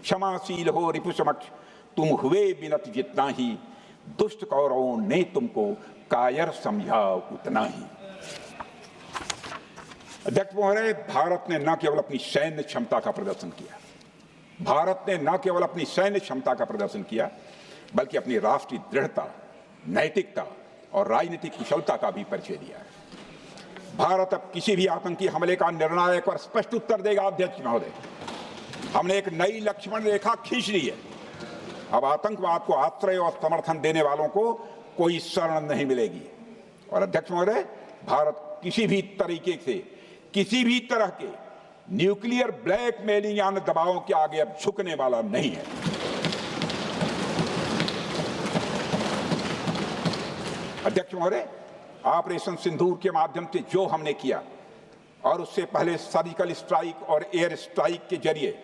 क्षमाशील हो रिपु समक्ष तुम हुए बिनत जितना ही, दुष्ट कौरवों ने तुमको कायर समझा उतना ही। अध्यक्ष महोदय, भारत ने न केवल अपनी सैन्य क्षमता का प्रदर्शन किया, भारत ने न केवल अपनी सैन्य क्षमता का प्रदर्शन किया, बल्कि अपनी राष्ट्रीय दृढ़ता, नैतिकता और राजनीतिक कुशलता का भी परिचय दिया है। भारत अब किसी भी आतंकी हमले का निर्णायक और स्पष्ट उत्तर देगा। अध्यक्ष महोदय, हमने एक नई लक्ष्मण रेखा खींच ली है। अब आतंकवाद को आश्रय और समर्थन देने वालों को कोई शरण नहीं मिलेगी। और अध्यक्ष महोदय, भारत किसी भी तरीके से, किसी भी तरह के न्यूक्लियर ब्लैकमेलिंग या दबावों के आगे अब झुकने वाला नहीं है। अध्यक्ष महोदय, ऑपरेशन सिंदूर के माध्यम से जो हमने किया और उससे पहले सर्जिकल स्ट्राइक और एयर स्ट्राइक के जरिए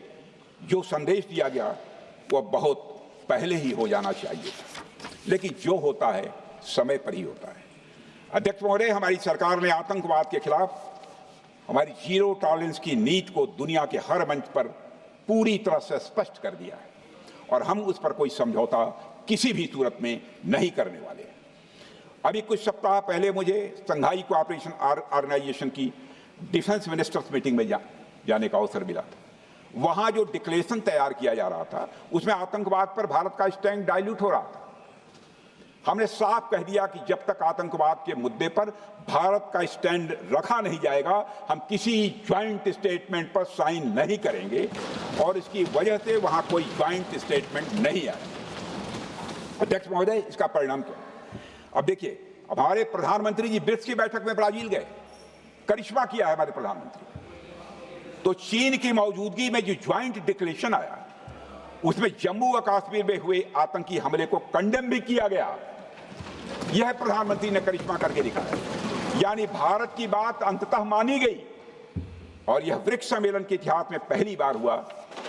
जो संदेश दिया गया वो बहुत पहले ही हो जाना चाहिए, लेकिन जो होता है समय पर ही होता है। अध्यक्ष महोदय, हमारी सरकार ने आतंकवाद के खिलाफ हमारी जीरो टॉलरेंस की नीति को दुनिया के हर मंच पर पूरी तरह से स्पष्ट कर दिया है और हम उस पर कोई समझौता किसी भी सूरत में नहीं करने वाले हैं। अभी कुछ सप्ताह पहले मुझे शंघाई कोऑपरेशन ऑर्गेनाइजेशन की डिफेंस मिनिस्टर्स मीटिंग में जाने का अवसर मिला था। वहां जो डिक्लेरेशन तैयार किया जा रहा था उसमें आतंकवाद पर भारत का स्टैंड डाइल्यूट हो रहा था। हमने साफ कह दिया कि जब तक आतंकवाद के मुद्दे पर भारत का स्टैंड रखा नहीं जाएगा, हम किसी ज्वाइंट स्टेटमेंट पर साइन नहीं करेंगे और इसकी वजह से वहां कोई ज्वाइंट स्टेटमेंट नहीं आया। अध्यक्ष महोदय, इसका परिणाम क्या? अब देखिए, हमारे प्रधानमंत्री जी ब्रिक्स की बैठक में ब्राजील गए, करिश्मा किया है हमारे प्रधानमंत्री। तो चीन की मौजूदगी में जो ज्वाइंट डिक्लेरेशन आया उसमें जम्मू और कश्मीर में हुए आतंकी हमले को कंडेम भी किया गया। यह प्रधानमंत्री ने करिश्मा करके दिखाया, यानी भारत की बात अंततः मानी गई। और यह ब्रिक्स सम्मेलन के इतिहास में पहली बार हुआ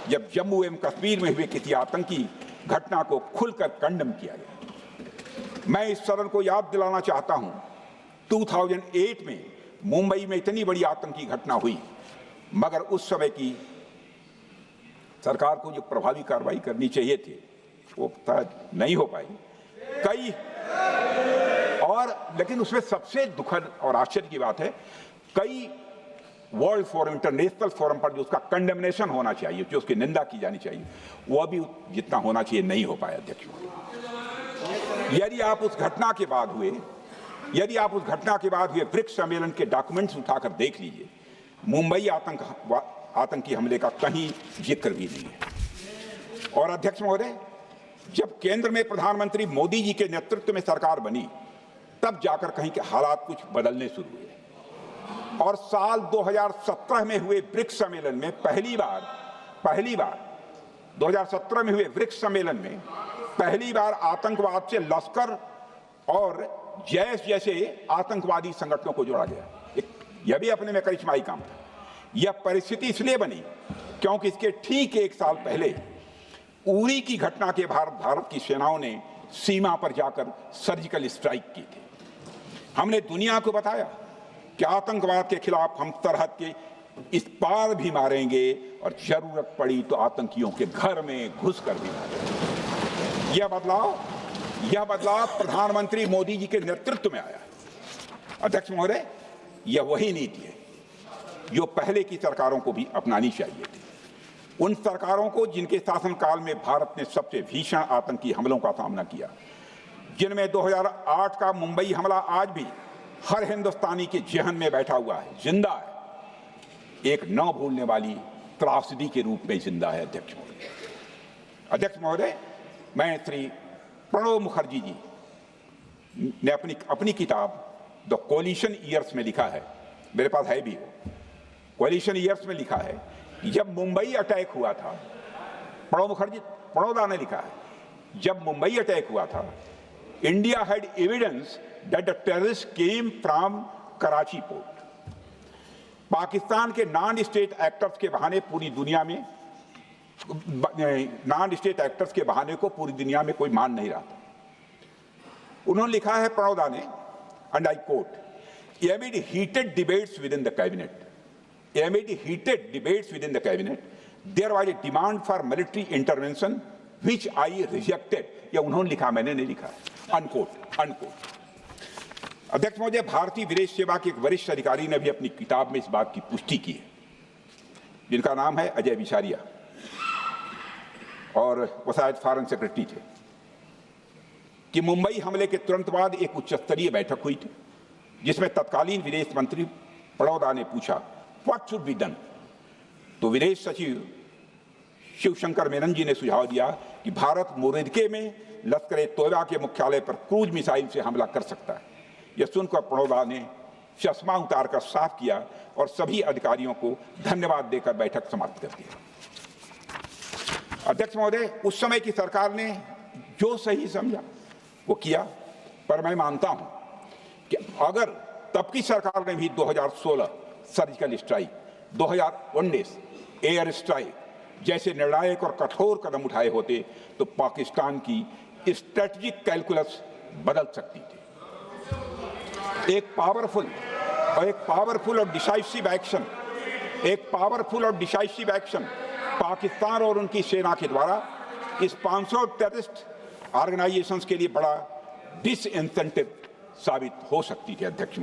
जब जम्मू एवं कश्मीर में हुए किसी आतंकी घटना को खुलकर कंडेम किया गया। मैं इस सदन को याद दिलाना चाहता हूं, 2008 में मुंबई में इतनी बड़ी आतंकी घटना हुई, मगर उस समय की सरकार को जो प्रभावी कार्रवाई करनी चाहिए थी वो नहीं हो पाई लेकिन उसमें सबसे दुखद और आश्चर्य की बात है, कई वर्ल्ड फोरम, इंटरनेशनल फोरम पर जो उसका कंडेमनेशन होना चाहिए, जो उसकी निंदा की जानी चाहिए, वह भी जितना होना चाहिए नहीं हो पाया। अध्यक्ष, यदि आप उस घटना के बाद हुए ब्रिक्स सम्मेलन के डॉक्यूमेंट्स उठाकर देख लीजिए, मुंबई आतंकी हमले का कहीं जिक्र भी नहीं है। और अध्यक्ष महोदय, जब केंद्र में प्रधानमंत्री मोदी जी के नेतृत्व में सरकार बनी, तब जाकर कहीं के हालात कुछ बदलने शुरू हुए और साल 2017 में हुए ब्रिक्स सम्मेलन में पहली बार 2017 में हुए ब्रिक्स सम्मेलन में पहली बार आतंकवाद से लश्कर और जैश जैसे आतंकवादी संगठनों को जोड़ा गया। यह भी अपने में करिश्माई काम था। यह परिस्थिति इसलिए बनी क्योंकि इसके ठीक एक साल पहले उरी की घटना के भारत की सेनाओं ने सीमा पर जाकर सर्जिकल स्ट्राइक की थी। हमने दुनिया को बताया कि आतंकवाद के खिलाफ हम सरहद के इस पार भी मारेंगे और जरूरत पड़ी तो आतंकियों के घर में घुसकर भी मारेंगे। यह बदलाव प्रधानमंत्री मोदी जी के नेतृत्व में आया। अध्यक्ष महोदय, यह वही नीति है जो पहले की सरकारों को भी अपनानी चाहिए थी। उन सरकारों को जिनके शासनकाल में भारत ने सबसे भीषण आतंकी हमलों का सामना किया, जिनमें 2008 का मुंबई हमला आज भी हर हिंदुस्तानी के जहन में बैठा हुआ है, जिंदा है, एक न भूलने वाली त्रासदी के रूप में जिंदा है। अध्यक्ष महोदय, मैं श्री प्रणब मुखर्जी जी ने अपनी किताब द कोलिशन ईयर्स में लिखा है, मेरे पास है भी, कोलिशन ईयर्स में लिखा है कि जब मुंबई अटैक हुआ था, प्रणब ने लिखा है, जब मुंबई अटैक हुआ था, India had evidence that the terrorist came from Karachi port. Pakistan के नॉन स्टेट एक्टर्स के बहाने पूरी दुनिया में को पूरी दुनिया में कोई मान नहीं रहा था। उन्होंने लिखा है, प्रणब ने, and I quote, amid heated debates within the cabinet there was a demand for military intervention which I rejected. ये उन्होंने लिखा, मैंने नहीं लिखा, अनकोट अनकोट। अध्यक्ष महोदय, भारतीय विदेश सेवा के एक वरिष्ठ अधिकारी ने भी अपनी किताब में इस बात की पुष्टि की है, जिनका नाम है अजय बिसारिया, और वो शायद फॉरेन सेक्रेटरी थे, कि मुंबई हमले के तुरंत बाद एक उच्च स्तरीय बैठक हुई थी, जिसमें तत्कालीन विदेश मंत्री पड़ौदा ने पूछा व्हाट शुड बी डन। तो विदेश सचिव शिवशंकर मेनन जी ने सुझाव दिया कि भारत मोरदके में लश्कर-ए-तोयबा के मुख्यालय पर क्रूज मिसाइल से हमला कर सकता है। यह सुनकर पड़ौदा ने चश्मा उतारकर साफ किया और सभी अधिकारियों को धन्यवाद देकर बैठक समाप्त कर दिया। अध्यक्ष महोदय, उस समय की सरकार ने जो सही समझा वो किया, पर मैं मानता हूं कि अगर तब की सरकार ने भी 2016 सर्जिकल स्ट्राइक, 2019 एयर स्ट्राइक जैसे निर्णायक और कठोर कदम उठाए होते तो पाकिस्तान की स्ट्रेटजिक कैलकुलस बदल सकती थी। एक पावरफुल और डिसाइसिव एक्शन पाकिस्तान और उनकी सेना के द्वारा इस 500 टेररिस्ट ऑर्गेनाइजेशंस के लिए बड़ा डिसइंसेंटिव साबित हो सकती थी। अध्यक्ष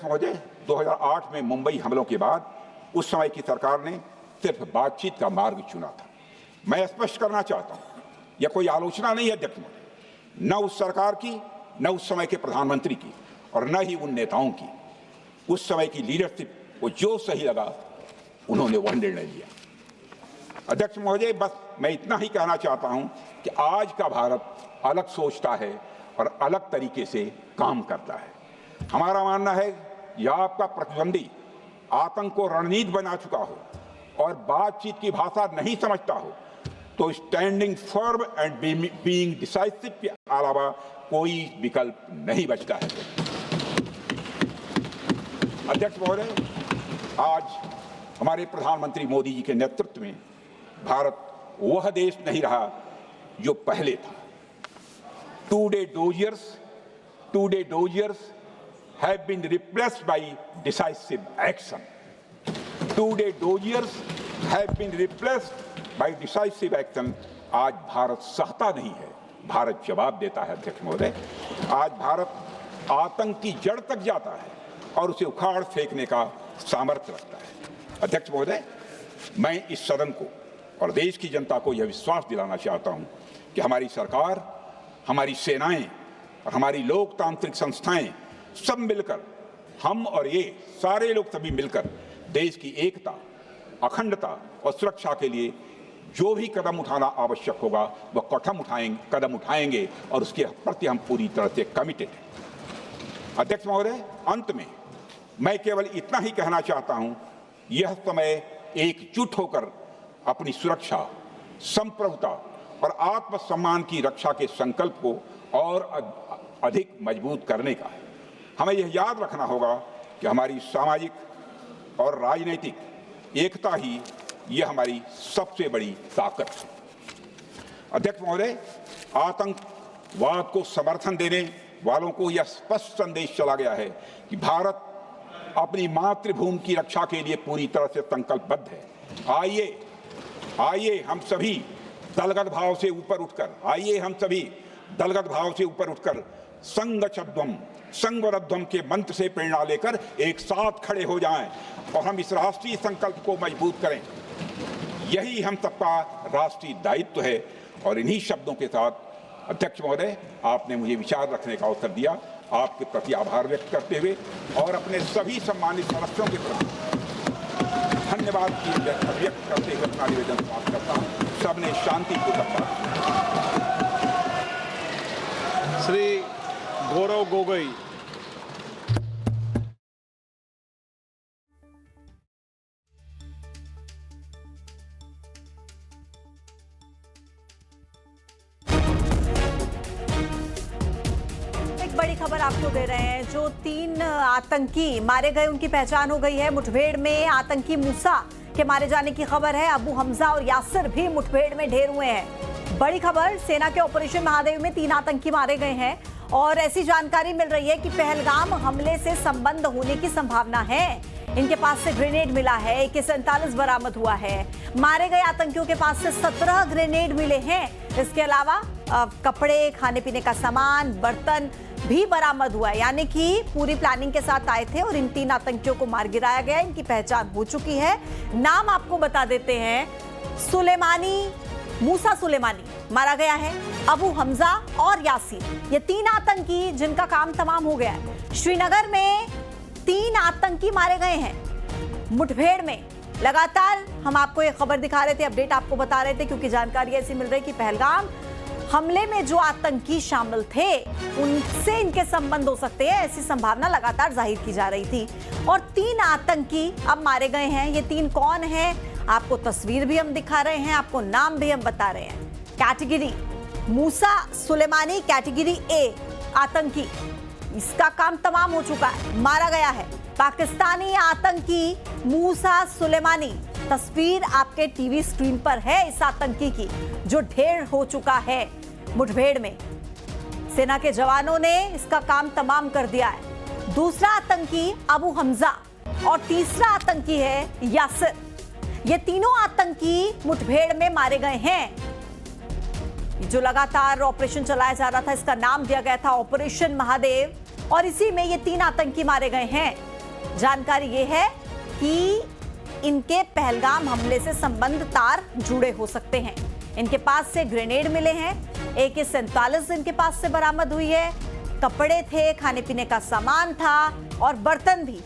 महोदय, 2008 में मुंबई हमलों के बाद उस समय की सरकार ने सिर्फ बातचीत का मार्ग चुना था। मैं स्पष्ट करना चाहता हूं, यह कोई आलोचना नहीं है अध्यक्ष महोदय, न उस सरकार की, न उस समय के प्रधानमंत्री की, और न ही उन नेताओं की। उस समय की लीडरशिप को जो सही लगा उन्होंने वह निर्णय लिया। अध्यक्ष महोदय, बस मैं इतना ही कहना चाहता हूं कि आज का भारत अलग सोचता है और अलग तरीके से काम करता है। हमारा मानना है यह आपका प्रतिद्वंदी आतंक को रणनीति बना चुका हो और बातचीत की भाषा नहीं समझता हो तो standing firm and being decisive के अलावा कोई विकल्प नहीं बचता है। अध्यक्ष महोदय, आज हमारे प्रधानमंत्री मोदी जी के नेतृत्व में भारत वह देश नहीं रहा जो पहले था। Today doziers have been replaced by decisive action. Today doziers have been replaced by decisive action. आज भारत सहता नहीं है, भारत जवाब देता है। अध्यक्ष महोदय, आज भारत आतंक की जड़ तक जाता है और उसे उखाड़ फेंकने का सामर्थ्य रखता है। अध्यक्ष महोदय, मैं इस सदन को और देश की जनता को यह विश्वास दिलाना चाहता हूं कि हमारी सरकार, हमारी सेनाएं और हमारी लोकतांत्रिक संस्थाएं सब मिलकर, हम और ये सारे लोग सभी मिलकर देश की एकता, अखंडता और सुरक्षा के लिए जो भी कदम उठाना आवश्यक होगा वह कदम उठाएंगे और उसके प्रति हम पूरी तरह से कमिटेड हैं। अध्यक्ष महोदय, अंत में मैं केवल इतना ही कहना चाहता हूं, यह समय एकजुट होकर अपनी सुरक्षा, संप्रभुता और आत्मसम्मान की रक्षा के संकल्प को और अधिक मजबूत करने का है। हमें यह याद रखना होगा कि हमारी सामाजिक और राजनीतिक एकता ही यह हमारी सबसे बड़ी ताकत है। अध्यक्ष महोदय, आतंकवाद को समर्थन देने वालों को यह स्पष्ट संदेश चला गया है कि भारत अपनी मातृभूमि की रक्षा के लिए पूरी तरह से संकल्पबद्ध है। आइए हम सभी दलगत भाव से ऊपर उठकर संगच्छध्वम संगवरध्वम के मंत्र से प्रेरणा लेकर एक साथ खड़े हो जाएं और हम इस राष्ट्रीय संकल्प को मजबूत करें। यही हम सबका राष्ट्रीय दायित्व है। और इन्हीं शब्दों के साथ अध्यक्ष महोदय, आपने मुझे विचार रखने का अवसर दिया, आपके प्रति आभार व्यक्त करते हुए और अपने सभी सम्मानित सदस्यों के प्रति धन्यवाद व्यक्त करते हुए अपना निवेदन समाप्त करता हूँ। सबने शांतिपूर्वक श्री गौरव गोगोई। बड़ी खबर आपको दे रहे हैं। जो 3 आतंकी मारे गए उनकी पहचान हो गई है। मुठभेड़ में आतंकी मूसा के मारे जाने की खबर है। अबू हमजा और यासिर भी मुठभेड़ में ढेर हुए हैं। बड़ी खबर, सेना के ऑपरेशन महादेव में 3 आतंकी मारे गए हैं और ऐसी जानकारी मिल रही है कि पहलगाम हमले से संबंध होने की संभावना है। इनके पास से ग्रेनेड मिला है, AK-47 बरामद हुआ है। मारे गए आतंकियों के पास से 17 ग्रेनेड मिले हैं। इसके अलावा कपड़े, खाने पीने का सामान, बर्तन भी बरामद हुआ है। यानी कि पूरी प्लानिंग के साथ आए थे और इन 3 आतंकियों को मार गिराया गया। इनकी पहचान हो चुकी है। नाम आपको बता देते हैं। मूसा सुलेमानी मारा गया है, अबू हमजा और यासीर, ये 3 आतंकी जिनका काम तमाम हो गया है। श्रीनगर में 3 आतंकी मारे गए हैं मुठभेड़ में। लगातार हम आपको ये खबर दिखा रहे थे, अपडेट आपको बता रहे थे, क्योंकि जानकारी ऐसी मिल रही कि पहलगाम हमले में जो आतंकी शामिल थे उनसे इनके संबंध हो सकते हैं, ऐसी संभावना लगातार जाहिर की जा रही थी। और 3 आतंकी अब मारे गए हैं। ये 3 कौन हैं? आपको तस्वीर भी हम दिखा रहे हैं, आपको नाम भी हम बता रहे हैं। Category Musa Sulemani, category A आतंकी, इसका काम तमाम हो चुका है, मारा गया है। पाकिस्तानी आतंकी मूसा सुलेमानी, तस्वीर आपके टीवी स्क्रीन पर है इस आतंकी की जो ढेर हो चुका है मुठभेड़ में। सेना के जवानों ने इसका काम तमाम कर दिया है। दूसरा आतंकी अबू हमजा और तीसरा आतंकी है यासिर। ये तीनों आतंकी मुठभेड़ में मारे गए हैं। जो लगातार ऑपरेशन चलाया जा रहा था, इसका नाम दिया गया था ऑपरेशन महादेव, और इसी में ये 3 आतंकी मारे गए हैं। जानकारी ये है कि इनके पहलगाम हमले से संबंध तार जुड़े हो सकते हैं। इनके पास से ग्रेनेड मिले हैं, AK-47 इनके पास से बरामद हुई है, कपड़े थे, खाने पीने का सामान था और बर्तन भी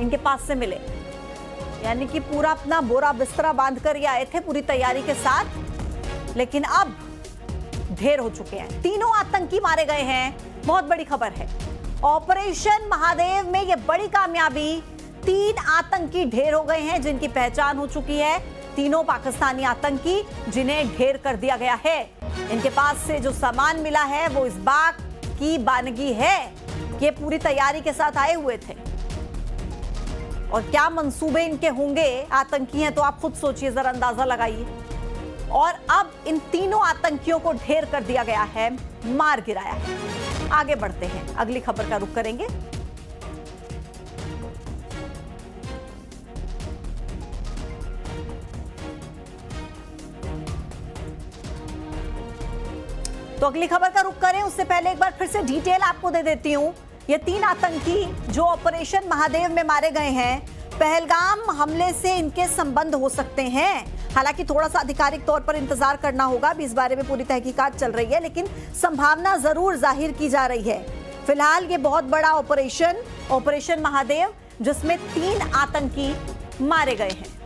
इनके पास से मिले। यानी कि पूरा अपना बोरा बिस्तरा बांध कर ये आए थे पूरी तैयारी के साथ, लेकिन अब ढेर हो चुके हैं। तीनों आतंकी मारे गए हैं। बहुत बड़ी खबर है। ऑपरेशन महादेव में ये बड़ी कामयाबी, 3 आतंकी ढेर हो गए हैं जिनकी पहचान हो चुकी है। तीनों पाकिस्तानी आतंकी जिन्हें ढेर कर दिया गया है। इनके पास से जो सामान मिला है वो इस बात की बानगी है कि ये पूरी तैयारी के साथ आए हुए थे। और क्या मंसूबे इनके होंगे, आतंकी हैं तो आप खुद सोचिए, जरा अंदाजा लगाइए। और अब इन तीनों आतंकियों को ढेर कर दिया गया है, मार गिराया है। आगे बढ़ते हैं, अगली खबर का रुख करेंगे। तो अगली खबर का रुख करें उससे पहले एक बार फिर से डिटेल आपको दे देती हूं। ये 3 आतंकी जो ऑपरेशन महादेव में मारे गए हैं, पहलगाम हमले से इनके संबंध हो सकते हैं। हालांकि थोड़ा सा आधिकारिक तौर पर इंतजार करना होगा, अभी इस बारे में पूरी तहकीकात चल रही है, लेकिन संभावना जरूर जाहिर की जा रही है। फिलहाल ये बहुत बड़ा ऑपरेशन महादेव, जिसमें 3 आतंकी मारे गए हैं।